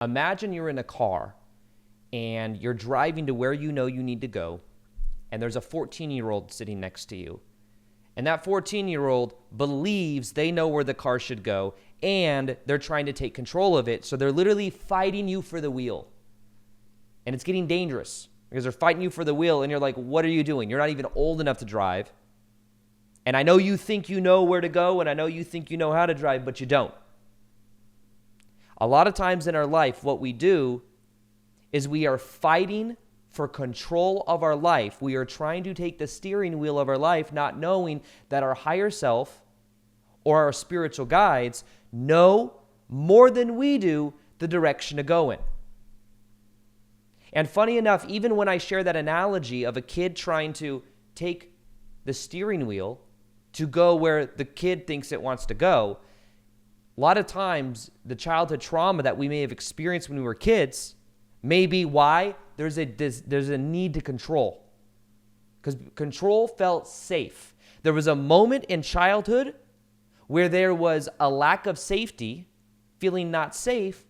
Imagine you're in a car and you're driving to where you know you need to go, and there's a 14-year-old sitting next to you. And that 14-year-old believes they know where the car should go, and they're trying to take control of it. So they're literally fighting you for the wheel. And it's getting dangerous because they're fighting you for the wheel, and you're like, what are you doing? You're not even old enough to drive. And I know you think you know where to go, and I know you think you know how to drive, but you don't. A lot of times in our life, what we do is we are fighting for control of our life. We are trying to take the steering wheel of our life, not knowing that our higher self or our spiritual guides know more than we do the direction to go in. And funny enough, even when I share that analogy of a kid trying to take the steering wheel to go where the kid thinks it wants to go, a lot of times the childhood trauma that we may have experienced when we were kids may be why there's a need to control. Because control felt safe. There was a moment in childhood where there was a lack of safety, feeling not safe,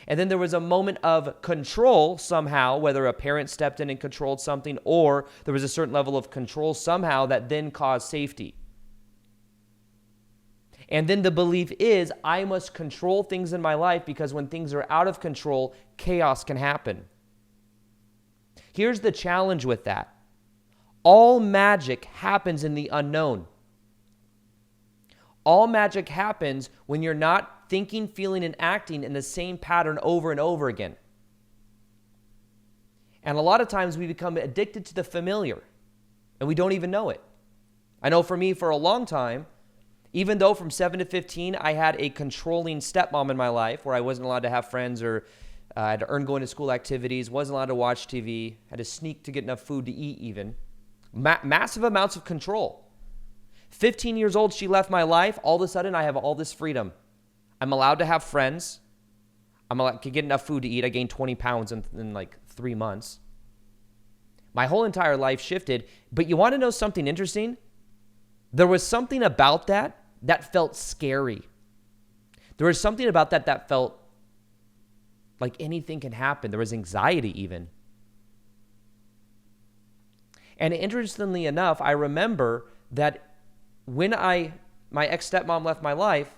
and then there was a moment of control somehow, whether a parent stepped in and controlled something, or there was a certain level of control somehow that then caused safety. And then the belief is, I must control things in my life because when things are out of control, chaos can happen. Here's the challenge with that. All magic happens in the unknown. All magic happens when you're not thinking, feeling, and acting in the same pattern over and over again. And a lot of times we become addicted to the familiar, and we don't even know it. I know for me, for a long time, even though from 7 to 15, I had a controlling stepmom in my life where I wasn't allowed to have friends or I had to earn going to school activities, wasn't allowed to watch TV, had to sneak to get enough food to eat even. Massive amounts of control. 15 years old, she left my life. All of a sudden, I have all this freedom. I'm allowed to have friends. I'm allowed to get enough food to eat. I gained 20 pounds in like 3 months. My whole entire life shifted. But you want to know something interesting? There was something about that felt scary. There was something about that felt like anything can happen. There was anxiety even. And interestingly enough, I remember that when my ex-stepmom left my life,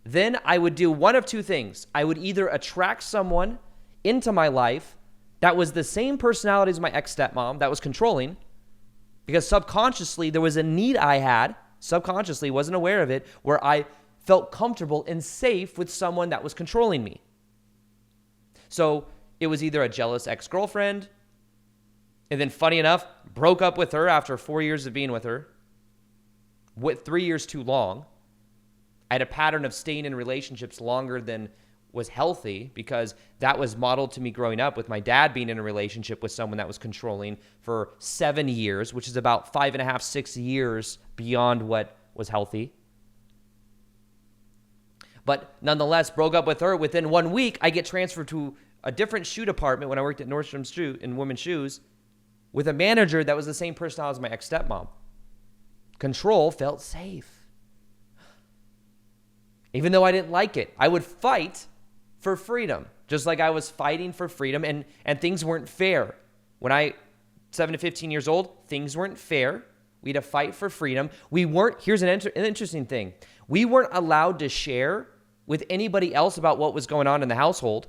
then I would do one of two things. I would either attract someone into my life that was the same personality as my ex-stepmom, that was controlling, because subconsciously there was a need I had, subconsciously, wasn't aware of it, where I felt comfortable and safe with someone that was controlling me. So it was either a jealous ex-girlfriend, and then funny enough, broke up with her after 4 years of being with her. 3 years too long. I had a pattern of staying in relationships longer than was healthy because that was modeled to me growing up with my dad being in a relationship with someone that was controlling for 7 years, which is about 5.5, 6 years beyond what was healthy. But nonetheless, broke up with her. Within 1 week, I get transferred to a different shoe department when I worked at Nordstrom's shoe in women's shoes with a manager that was the same personality as my ex-stepmom. Control felt safe. Even though I didn't like it, I would fight for freedom, just like I was fighting for freedom, and things weren't fair. When I, 7 to 15 years old, things weren't fair. We had to fight for freedom. Here's an interesting thing. We weren't allowed to share with anybody else about what was going on in the household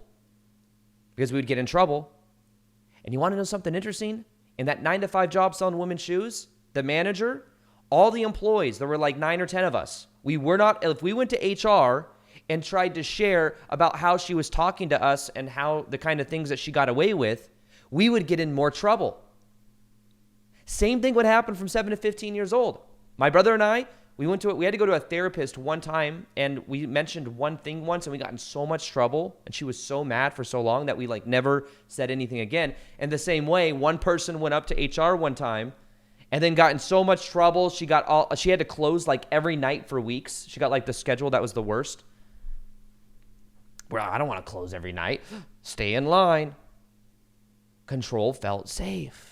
because we would get in trouble. And you want to know something interesting? In that 9-to-5 job selling women's shoes, the manager, all the employees, there were like 9 or 10 of us. We were not, if we went to HR and tried to share about how she was talking to us and how the kind of things that she got away with, we would get in more trouble. Same thing would happen from 7 to 15 years old. My brother and I, we had to go to a therapist one time, and we mentioned one thing once, and we got in so much trouble, and she was so mad for so long that we never said anything again. And the same way, one person went up to HR one time and then got in so much trouble. She had to close every night for weeks. She got the schedule that was the worst. Well, I don't want to close every night. Stay in line. Control felt safe.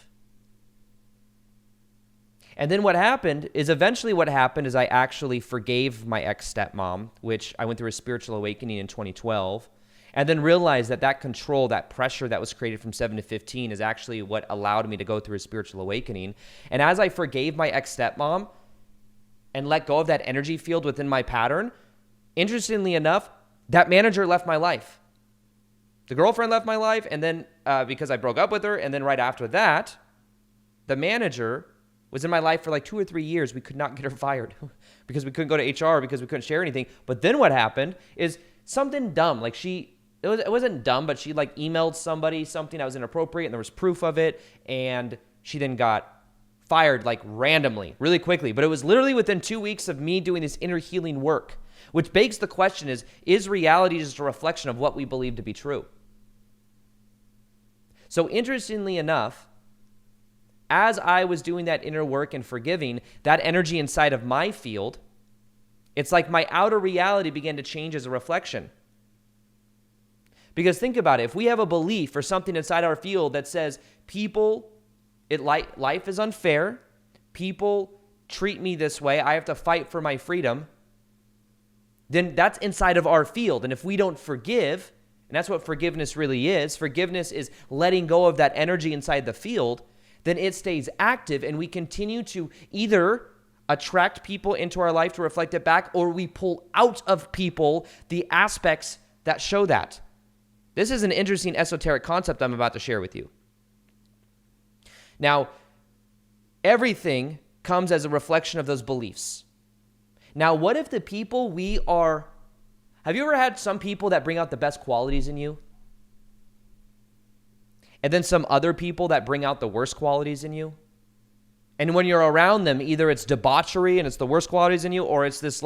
And then what happened is I actually forgave my ex-stepmom, which I went through a spiritual awakening in 2012. And then realize that that control, that pressure that was created from 7 to 15 is actually what allowed me to go through a spiritual awakening. And as I forgave my ex-stepmom and let go of that energy field within my pattern, interestingly enough, that manager left my life. The girlfriend left my life, and then because I broke up with her, and then right after that, the manager was in my life for like 2 or 3 years. We could not get her fired because we couldn't go to HR because we couldn't share anything. But then what happened is something dumb. Like it wasn't dumb, but she like emailed somebody something that was inappropriate, and there was proof of it, and she then got fired like randomly, really quickly. But it was literally within 2 weeks of me doing this inner healing work, which begs the question is reality just a reflection of what we believe to be true? So interestingly enough, as I was doing that inner work and forgiving, that energy inside of my field, it's like my outer reality began to change as a reflection. Because think about it, if we have a belief or something inside our field that says life is unfair, people treat me this way, I have to fight for my freedom, then that's inside of our field. And if we don't forgive, and that's what forgiveness really is, forgiveness is letting go of that energy inside the field, then it stays active and we continue to either attract people into our life to reflect it back, or we pull out of people the aspects that show that. This is an interesting esoteric concept I'm about to share with you. Now, everything comes as a reflection of those beliefs. Now, what if the people have you ever had some people that bring out the best qualities in you? And then some other people that bring out the worst qualities in you? And when you're around them, either it's debauchery and it's the worst qualities in you, or it's this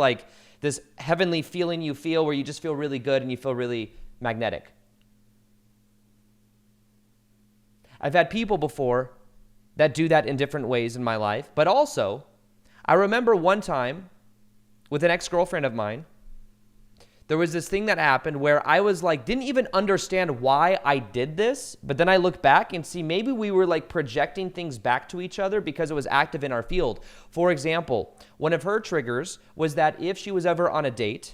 heavenly feeling you feel where you just feel really good and you feel really magnetic. I've had people before that do that in different ways in my life, but also I remember one time with an ex-girlfriend of mine, there was this thing that happened where I was didn't even understand why I did this, but then I look back and see maybe we were projecting things back to each other because it was active in our field. For example, one of her triggers was that if she was ever on a date,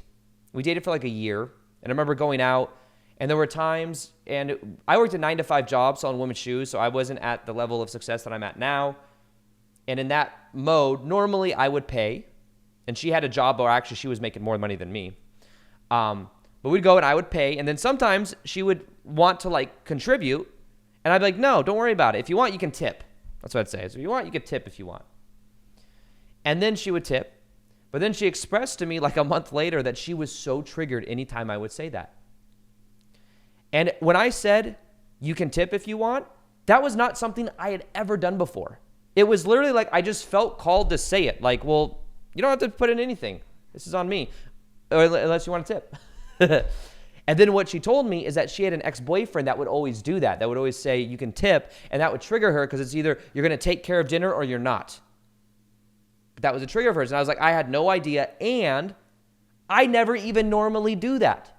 we dated for a year, and I remember going out, and there were times, and I worked a 9-to-5 job selling women's shoes, so I wasn't at the level of success that I'm at now. And in that mode, normally I would pay, and she had a job where actually she was making more money than me. But we'd go and I would pay, and then sometimes she would want to contribute, and I'd be like, no, don't worry about it. If you want, you can tip. That's what I'd say. So if you want, you can tip if you want. And then she would tip, but then she expressed to me a month later that she was so triggered anytime I would say that. And when I said, you can tip if you want, that was not something I had ever done before. It was literally I just felt called to say it. Well, you don't have to put in anything. This is on me. Unless you want to tip. And then what she told me is that she had an ex-boyfriend that would always do that would always say, you can tip, and that would trigger her because it's either you're going to take care of dinner or you're not. But that was a trigger of hers. And I was I had no idea, and I never even normally do that.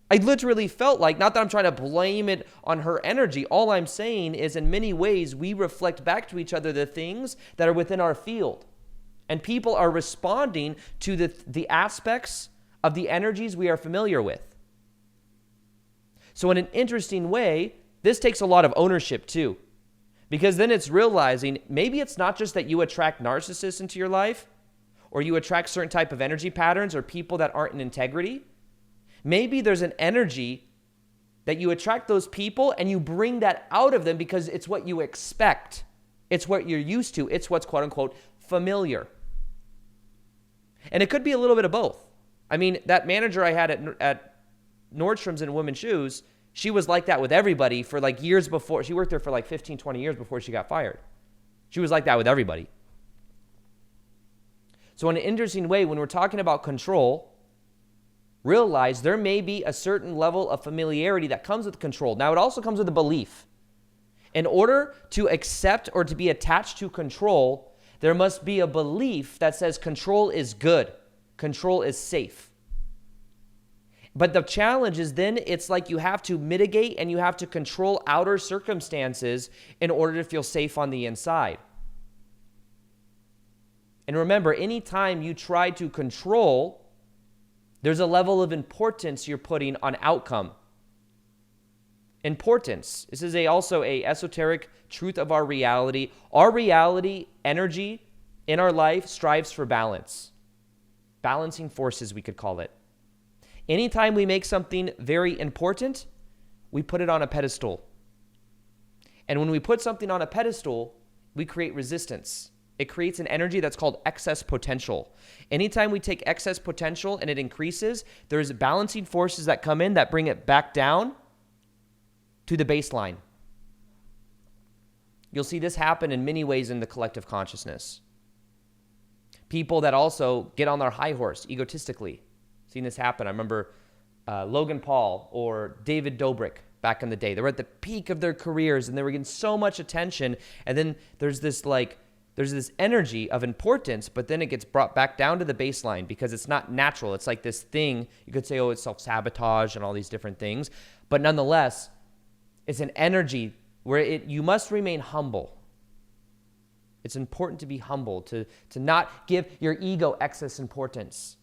I literally felt not that I'm trying to blame it on her energy. All I'm saying is in many ways, we reflect back to each other the things that are within our field. And people are responding to the aspects of the energies we are familiar with. So in an interesting way, this takes a lot of ownership too. Because then it's realizing maybe it's not just that you attract narcissists into your life, or you attract certain type of energy patterns or people that aren't in integrity. Maybe there's an energy that you attract those people and you bring that out of them because it's what you expect. It's what you're used to. It's what's quote unquote familiar. And it could be a little bit of both. I mean, that manager I had at Nordstrom's in women's shoes, she was like that with everybody for years before. She worked there for 15, 20 years before she got fired. She was like that with everybody. So in an interesting way, when we're talking about control, realize there may be a certain level of familiarity that comes with control. Now, it also comes with a belief. In order to accept or to be attached to control, there must be a belief that says control is good. Control is safe. But the challenge is then it's you have to mitigate and you have to control outer circumstances in order to feel safe on the inside. And remember, anytime you try to control, there's a level of importance you're putting on outcome. importance. This is also a esoteric truth of our reality. Our reality, energy in our life strives for balance. Balancing forces, we could call it. Anytime we make something very important, we put it on a pedestal. And when we put something on a pedestal, we create resistance. It creates an energy that's called excess potential. Anytime we take excess potential and it increases, there's balancing forces that come in that bring it back down to the baseline. You'll see this happen in many ways in the collective consciousness. People that also get on their high horse egotistically. Seen this happen. I remember Logan Paul or David Dobrik back in the day. They were at the peak of their careers and they were getting so much attention. And then there's this energy of importance, but then it gets brought back down to the baseline because it's not natural. It's like this thing. You could say, oh, it's self-sabotage and all these different things. But nonetheless, it's an energy where you must remain humble. It's important to be humble, to not give your ego excess importance.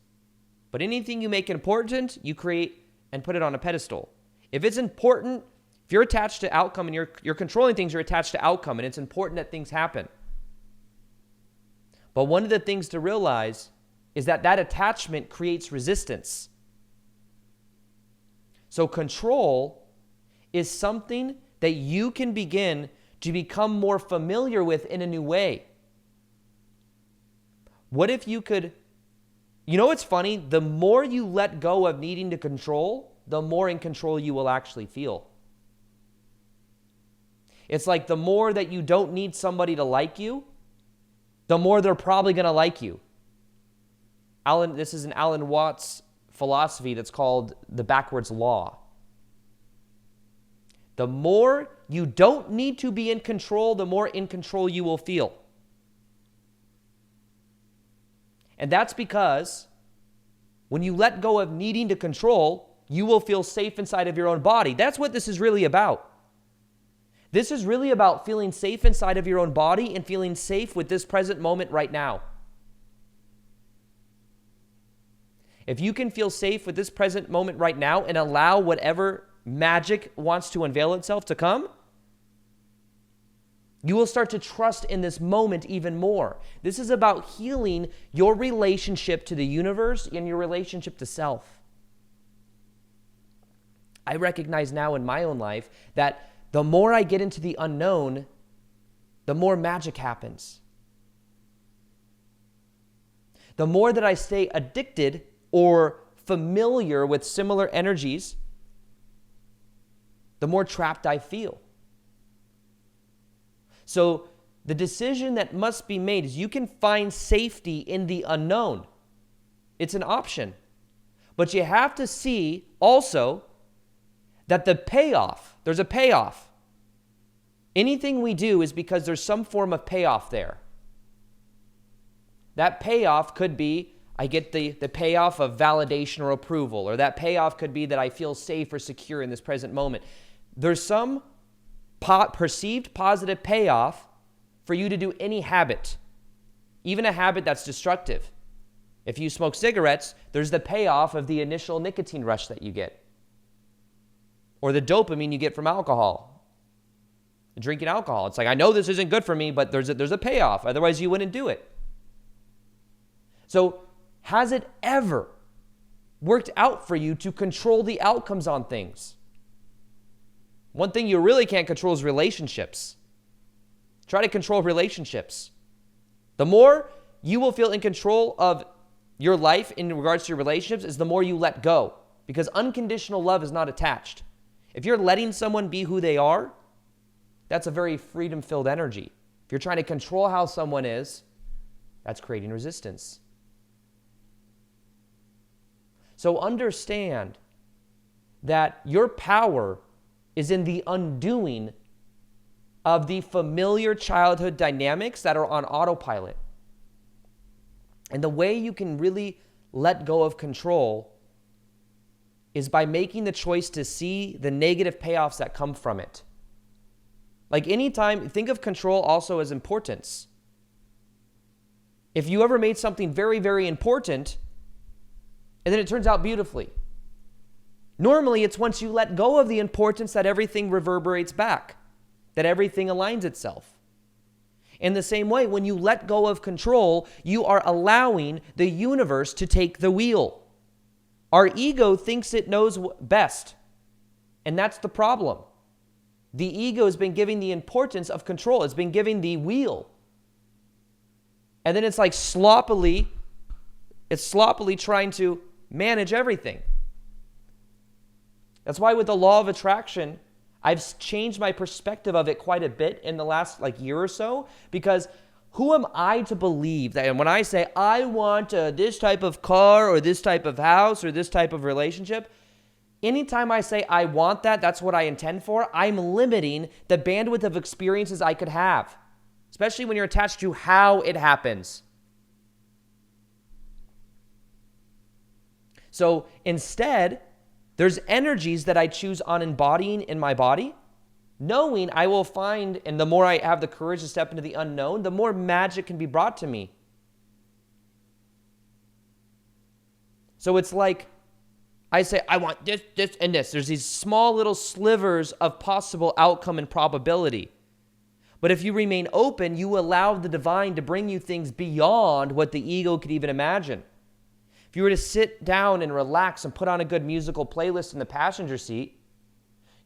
But anything you make important, you create and put it on a pedestal. If it's important, if you're attached to outcome and you're controlling things, you're attached to outcome, and it's important that things happen. But one of the things to realize is that attachment creates resistance. So control is something that you can begin to become more familiar with in a new way. What if you could, what's funny? The more you let go of needing to control, the more in control you will actually feel. It's like the more that you don't need somebody to like you, the more they're probably going to like you. This is an Alan Watts philosophy that's called the backwards law. The more you don't need to be in control, the more in control you will feel. And that's because when you let go of needing to control, you will feel safe inside of your own body. That's what this is really about. This is really about feeling safe inside of your own body and feeling safe with this present moment right now. If you can feel safe with this present moment right now and allow whatever magic wants to unveil itself to come, you will start to trust in this moment even more. This is about healing your relationship to the universe and your relationship to self. I recognize now in my own life that the more I get into the unknown, the more magic happens. The more that I stay addicted or familiar with similar energies, the more trapped I feel. So the decision that must be made is you can find safety in the unknown. It's an option. But you have to see also that there's a payoff. Anything we do is because there's some form of payoff there. That payoff could be I get the payoff of validation or approval, or that payoff could be that I feel safe or secure in this present moment. There's some perceived positive payoff for you to do any habit, even a habit that's destructive. If you smoke cigarettes, there's the payoff of the initial nicotine rush that you get, or the dopamine you get from alcohol, drinking alcohol. It's like, I know this isn't good for me, but there's a payoff. Otherwise, you wouldn't do it. So has it ever worked out for you to control the outcomes on things? One thing you really can't control is relationships. Try to control relationships. The more you will feel in control of your life in regards to your relationships is the more you let go, because unconditional love is not attached. If you're letting someone be who they are, that's a very freedom-filled energy. If you're trying to control how someone is, that's creating resistance. So understand that your power is in the undoing of the familiar childhood dynamics that are on autopilot. And the way you can really let go of control is by making the choice to see the negative payoffs that come from it. Like anytime, think of control also as importance. If you ever made something very, very important, and then it turns out beautifully, Normally, it's once you let go of the importance that everything reverberates back, that everything aligns itself. In the same way, when you let go of control, you are allowing the universe to take the wheel. Our ego thinks it knows best, and that's the problem. The ego has been giving the importance of control. It's been giving the wheel. And then it's like sloppily trying to manage everything. That's why with the law of attraction, I've changed my perspective of it quite a bit in the last year or so, because who am I to believe that, and when I say I want this type of car or this type of house or this type of relationship, anytime I say I want that, that's what I intend for, I'm limiting the bandwidth of experiences I could have, especially when you're attached to how it happens. So instead, there's energies that I choose on embodying in my body, knowing I will find, and the more I have the courage to step into the unknown, the more magic can be brought to me. So it's like I say, I want this, this, and this. There's these small little slivers of possible outcome and probability. But if you remain open, you allow the divine to bring you things beyond what the ego could even imagine. If you were to sit down and relax and put on a good musical playlist in the passenger seat,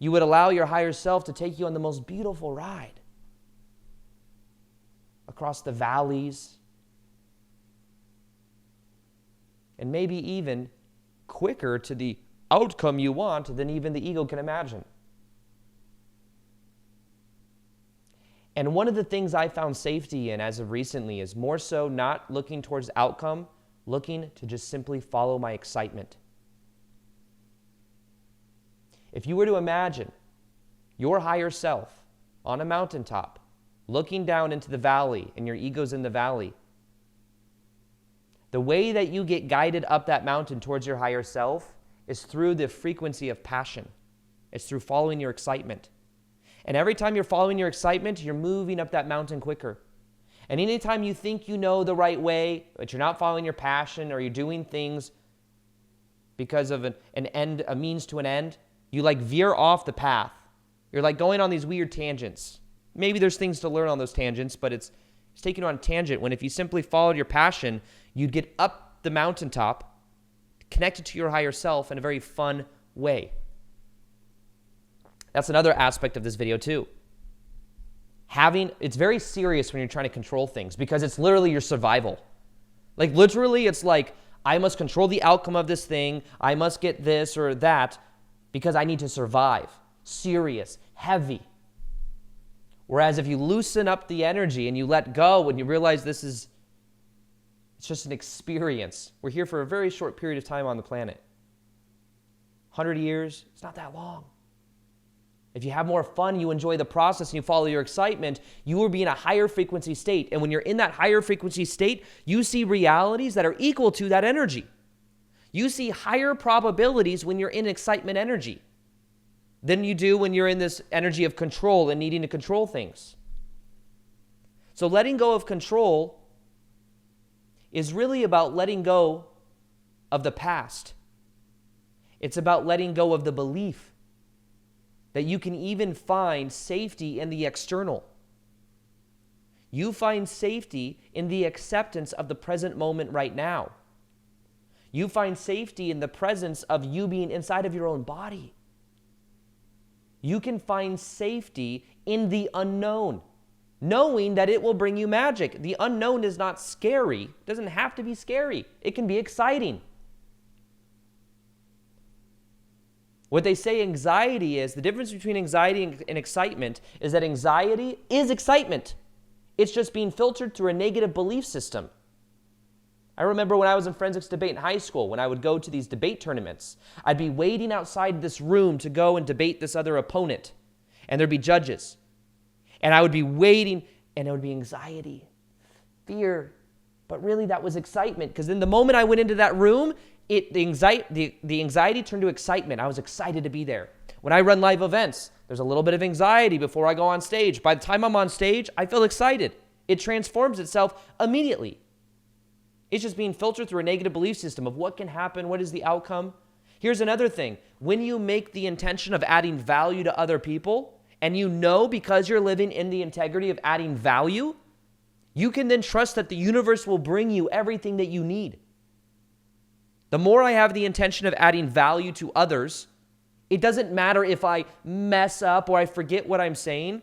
you would allow your higher self to take you on the most beautiful ride across the valleys, and maybe even quicker to the outcome you want than even the ego can imagine. And one of the things I found safety in as of recently is more so not looking towards outcome, looking to just simply follow my excitement. If you were to imagine your higher self on a mountaintop, looking down into the valley, and your ego's in the valley, the way that you get guided up that mountain towards your higher self is through the frequency of passion. It's through following your excitement. And every time you're following your excitement, you're moving up that mountain quicker. And anytime you think you know the right way, but you're not following your passion, or you're doing things because of an end, a means to an end, you veer off the path. You're going on these weird tangents. Maybe there's things to learn on those tangents, but it's taking you on a tangent when if you simply followed your passion, you'd get up the mountaintop, connected to your higher self in a very fun way. That's another aspect of this video too. It's very serious when you're trying to control things, because it's literally your survival. Literally, it's I must control the outcome of this thing. I must get this or that because I need to survive. Serious, heavy. Whereas if you loosen up the energy and you let go and you realize it's just an experience. We're here for a very short period of time on the planet. 100 years, it's not that long. If you have more fun, you enjoy the process, and you follow your excitement, you will be in a higher frequency state. And when you're in that higher frequency state, you see realities that are equal to that energy. You see higher probabilities when you're in excitement energy than you do when you're in this energy of control and needing to control things. So letting go of control is really about letting go of the past. It's about letting go of the belief that you can even find safety in the external. You find safety in the acceptance of the present moment right now. You find safety in the presence of you being inside of your own body. You can find safety in the unknown, knowing that it will bring you magic. The unknown is not scary. It doesn't have to be scary. It can be exciting. What they say anxiety is, the difference between anxiety and excitement is that anxiety is excitement. It's just being filtered through a negative belief system. I remember when I was in forensics debate in high school, when I would go to these debate tournaments, I'd be waiting outside this room to go and debate this other opponent, and there'd be judges. And I would be waiting, and it would be anxiety, fear, but really that was excitement, because in the moment I went into that room, the anxiety turned to excitement. I was excited to be there. When I run live events, there's a little bit of anxiety before I go on stage. By the time I'm on stage, I feel excited. It transforms itself immediately. It's just being filtered through a negative belief system of what can happen, what is the outcome. Here's another thing. When you make the intention of adding value to other people, and you know because you're living in the integrity of adding value, you can then trust that the universe will bring you everything that you need. The more I have the intention of adding value to others, it doesn't matter if I mess up or I forget what I'm saying.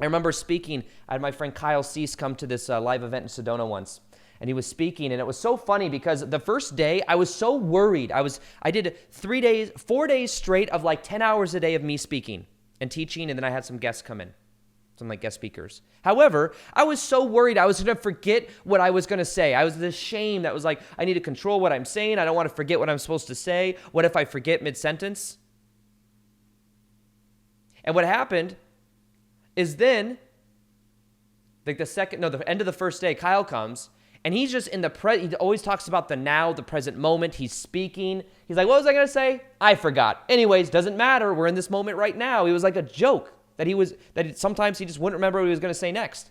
I remember speaking, I had my friend Kyle Cease come to this live event in Sedona once, and he was speaking, and it was so funny because the first day I was so worried. I did 4 days straight of like 10 hours a day of me speaking and teaching, and then I had some guests come in, some like guest speakers. However, I was so worried I was going to forget what I was going to say. I was this shame that was like, I need to control what I'm saying. I don't want to forget what I'm supposed to say. What if I forget mid-sentence? And what happened is then, like the end of the first day, Kyle comes, and he's just in he always talks about the now, the present moment. He's speaking. He's like, what was I going to say? I forgot. Anyways, doesn't matter. We're in this moment right now. It was like a joke sometimes he just wouldn't remember what he was going to say next.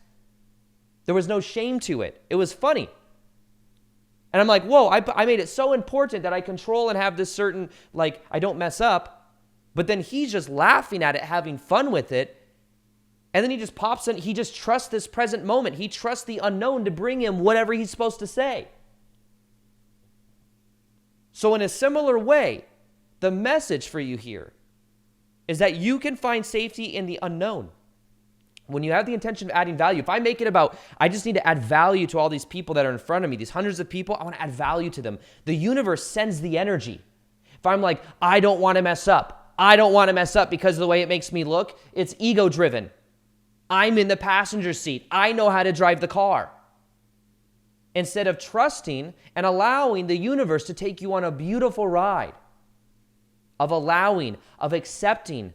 There was no shame to it. It was funny. And I'm like, whoa, I made it so important that I control and have this certain, like, I don't mess up. But then he's just laughing at it, having fun with it. And then he just pops in. He just trusts this present moment. He trusts the unknown to bring him whatever he's supposed to say. So in a similar way, the message for you here is that you can find safety in the unknown. When you have the intention of adding value, if I make it about, I just need to add value to all these people that are in front of me, these hundreds of people, I want to add value to them. The universe sends the energy. If I'm like, I don't want to mess up. I don't want to mess up because of the way it makes me look. It's ego-driven. I'm in the passenger seat. I know how to drive the car. Instead of trusting and allowing the universe to take you on a beautiful ride of allowing, of accepting,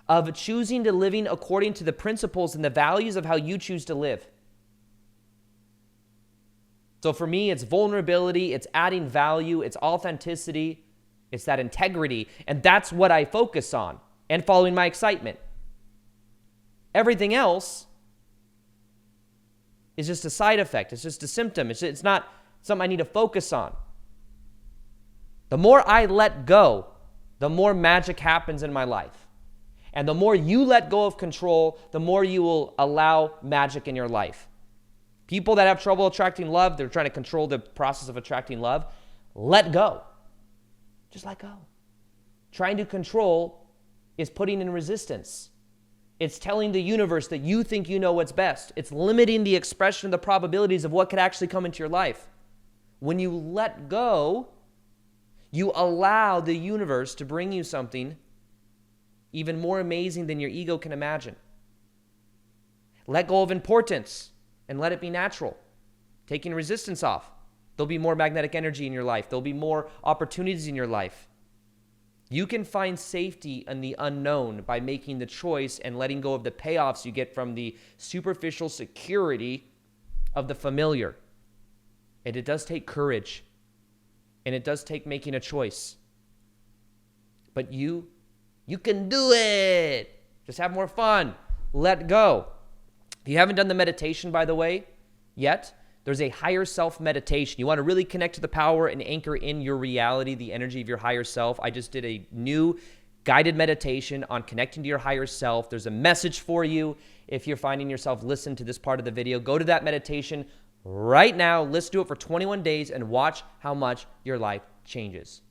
of choosing to living according to the principles and the values of how you choose to live. So for me, it's vulnerability, it's adding value, it's authenticity, it's that integrity, and that's what I focus on, and following my excitement. Everything else is just a side effect. It's just a symptom. It's not something I need to focus on. The more I let go, the more magic happens in my life. And the more you let go of control, the more you will allow magic in your life. People that have trouble attracting love, they're trying to control the process of attracting love, let go. Just let go. Trying to control is putting in resistance. It's telling the universe that you think you know what's best. It's limiting the expression of the probabilities of what could actually come into your life. When you let go, you allow the universe to bring you something even more amazing than your ego can imagine. Let go of importance and let it be natural. Taking resistance off. There'll be more magnetic energy in your life. There'll be more opportunities in your life. You can find safety in the unknown by making the choice and letting go of the payoffs you get from the superficial security of the familiar. And it does take courage. And it does take making a choice. But you can do it. Just have more fun. Let go. If you haven't done the meditation, by the way, yet, there's a higher self meditation. You want to really connect to the power and anchor in your reality, the energy of your higher self. I just did a new guided meditation on connecting to your higher self. There's a message for you. If you're finding yourself listening to this part of the video, go to that meditation right now. Let's do it for 21 days and watch how much your life changes.